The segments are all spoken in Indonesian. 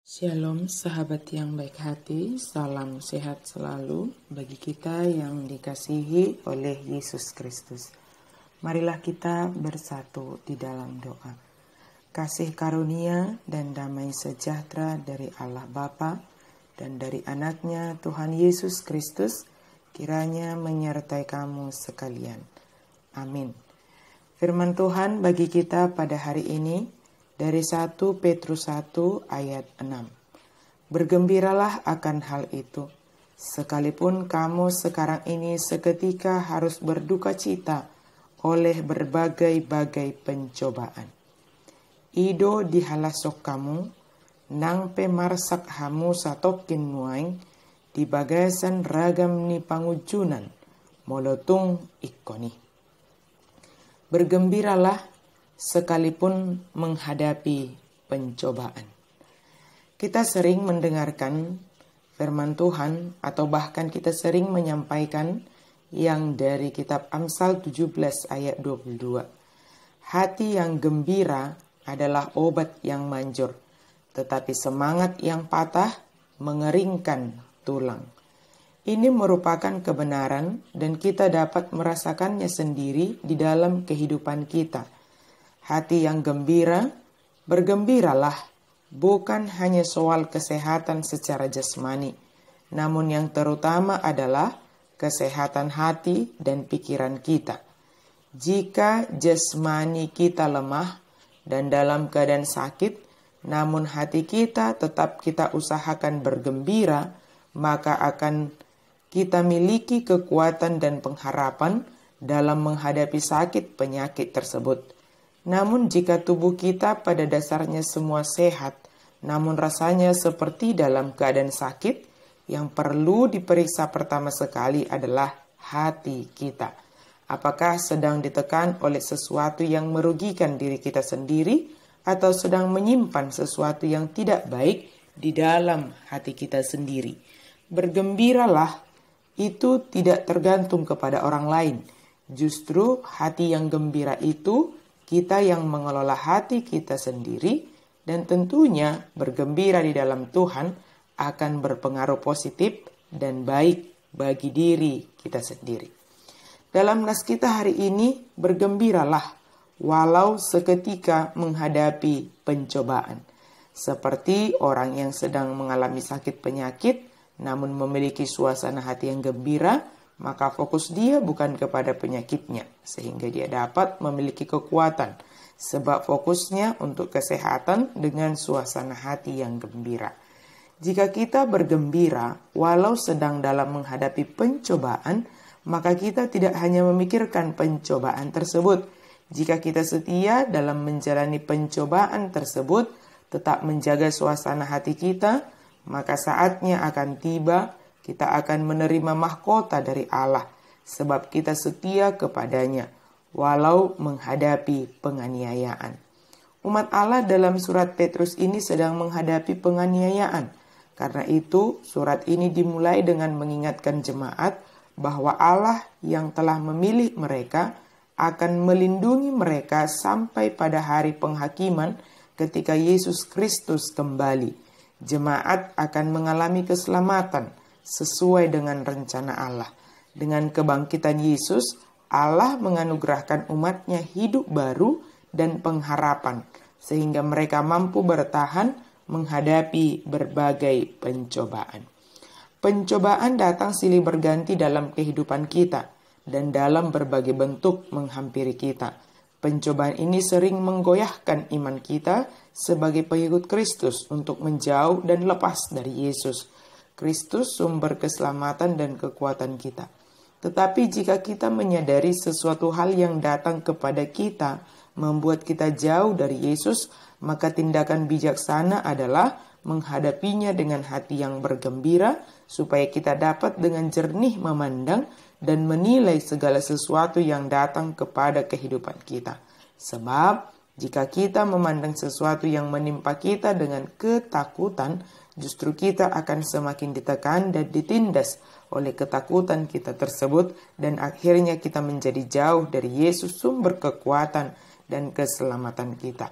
Shalom sahabat yang baik hati, salam sehat selalu bagi kita yang dikasihi oleh Yesus Kristus. Marilah kita bersatu di dalam doa. Kasih karunia dan damai sejahtera dari Allah Bapa dan dari anaknya Tuhan Yesus Kristus kiranya menyertai kamu sekalian. Amin. Firman Tuhan bagi kita pada hari ini dari 1 Petrus 1 ayat 6. Bergembiralah akan hal itu, sekalipun kamu sekarang ini seketika harus berduka cita oleh berbagai-bagai pencobaan. Ido dihalasok kamu, nang pemarsak hamu satokin nuaing, di bagasan ragam ni pangujunan, molotung ikoni. Bergembiralah sekalipun menghadapi pencobaan. Kita sering mendengarkan firman Tuhan atau bahkan kita sering menyampaikan yang dari kitab Amsal 17 ayat 22. Hati yang gembira adalah obat yang manjur, tetapi semangat yang patah mengeringkan tulang. Ini merupakan kebenaran dan kita dapat merasakannya sendiri di dalam kehidupan kita. Hati yang gembira, bergembiralah, bukan hanya soal kesehatan secara jasmani, namun yang terutama adalah kesehatan hati dan pikiran kita. Jika jasmani kita lemah dan dalam keadaan sakit, namun hati kita tetap kita usahakan bergembira, maka akan kita miliki kekuatan dan pengharapan dalam menghadapi sakit penyakit tersebut. Namun jika tubuh kita pada dasarnya semua sehat, namun rasanya seperti dalam keadaan sakit, yang perlu diperiksa pertama sekali adalah hati kita. Apakah sedang ditekan oleh sesuatu yang merugikan diri kita sendiri, atau sedang menyimpan sesuatu yang tidak baik di dalam hati kita sendiri? Bergembiralah, itu tidak tergantung kepada orang lain. Justru hati yang gembira itu kita yang mengelola hati kita sendiri, dan tentunya bergembira di dalam Tuhan akan berpengaruh positif dan baik bagi diri kita sendiri. Dalam nas kita hari ini, bergembiralah walau seketika menghadapi pencobaan. Seperti orang yang sedang mengalami sakit penyakit, namun memiliki suasana hati yang gembira, maka fokus dia bukan kepada penyakitnya, sehingga dia dapat memiliki kekuatan, sebab fokusnya untuk kesehatan dengan suasana hati yang gembira. Jika kita bergembira, walau sedang dalam menghadapi pencobaan, maka kita tidak hanya memikirkan pencobaan tersebut. Jika kita setia dalam menjalani pencobaan tersebut, tetap menjaga suasana hati kita, maka saatnya akan tiba, kita akan menerima mahkota dari Allah, sebab kita setia kepadanya, walau menghadapi penganiayaan. Umat Allah dalam surat Petrus ini sedang menghadapi penganiayaan. Karena itu, surat ini dimulai dengan mengingatkan jemaat bahwa Allah yang telah memilih mereka akan melindungi mereka sampai pada hari penghakiman ketika Yesus Kristus kembali. Jemaat akan mengalami keselamatan sesuai dengan rencana Allah. Dengan kebangkitan Yesus, Allah menganugerahkan umatnya hidup baru dan pengharapan, sehingga mereka mampu bertahan menghadapi berbagai pencobaan. Pencobaan datang silih berganti dalam kehidupan kita, dan dalam berbagai bentuk menghampiri kita. Pencobaan ini sering menggoyahkan iman kita sebagai pengikut Kristus untuk menjauh dan lepas dari Yesus. Kristus sumber keselamatan dan kekuatan kita. Tetapi jika kita menyadari sesuatu hal yang datang kepada kita membuat kita jauh dari Yesus, maka tindakan bijaksana adalah menghadapinya dengan hati yang bergembira, supaya kita dapat dengan jernih memandang dan menilai segala sesuatu yang datang kepada kehidupan kita. Sebab jika kita memandang sesuatu yang menimpa kita dengan ketakutan, justru kita akan semakin ditekan dan ditindas oleh ketakutan kita tersebut, dan akhirnya kita menjadi jauh dari Yesus sumber kekuatan dan keselamatan kita.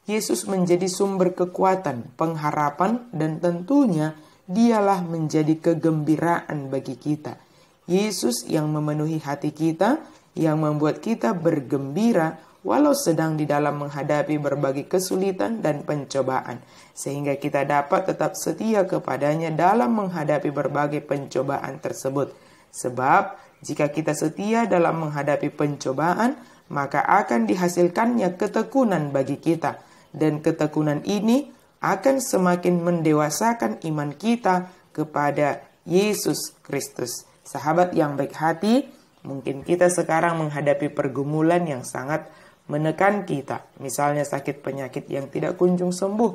Yesus menjadi sumber kekuatan, pengharapan, dan tentunya Dialah menjadi kegembiraan bagi kita. Yesus yang memenuhi hati kita, yang membuat kita bergembira walau sedang di dalam menghadapi berbagai kesulitan dan pencobaan, sehingga kita dapat tetap setia kepadanya dalam menghadapi berbagai pencobaan tersebut. Sebab jika kita setia dalam menghadapi pencobaan, maka akan dihasilkannya ketekunan bagi kita, dan ketekunan ini akan semakin mendewasakan iman kita kepada Yesus Kristus. Sahabat yang baik hati, mungkin kita sekarang menghadapi pergumulan yang sangat menekan kita. Misalnya sakit penyakit yang tidak kunjung sembuh,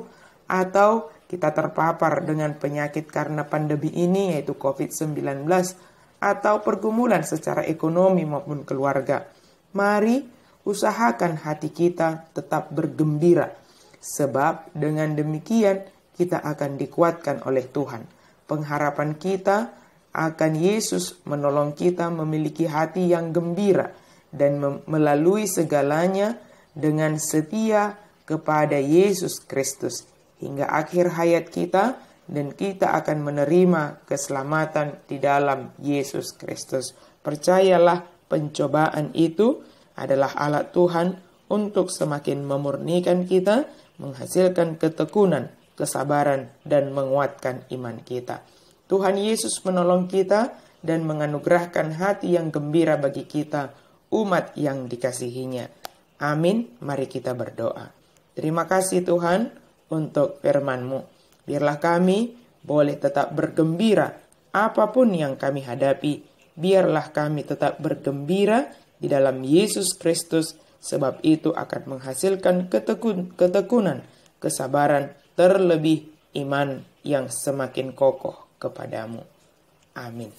atau kita terpapar dengan penyakit karena pandemi ini yaitu COVID-19, atau pergumulan secara ekonomi maupun keluarga. Mari usahakan hati kita tetap bergembira. Sebab dengan demikian kita akan dikuatkan oleh Tuhan. Pengharapan kita akan Yesus menolong kita memiliki hati yang gembira dan melalui segalanya dengan setia kepada Yesus Kristus hingga akhir hayat kita, dan kita akan menerima keselamatan di dalam Yesus Kristus. Percayalah, pencobaan itu adalah alat Tuhan untuk semakin memurnikan kita, menghasilkan ketekunan, kesabaran, dan menguatkan iman kita. Tuhan Yesus menolong kita dan menganugerahkan hati yang gembira bagi kita, umat yang dikasihinya. Amin. Mari kita berdoa. Terima kasih Tuhan untuk firman-Mu. Biarlah kami boleh tetap bergembira apapun yang kami hadapi. Biarlah kami tetap bergembira di dalam Yesus Kristus, sebab itu akan menghasilkan ketekunan, kesabaran, terlebih iman yang semakin kokoh kepadamu. Amin.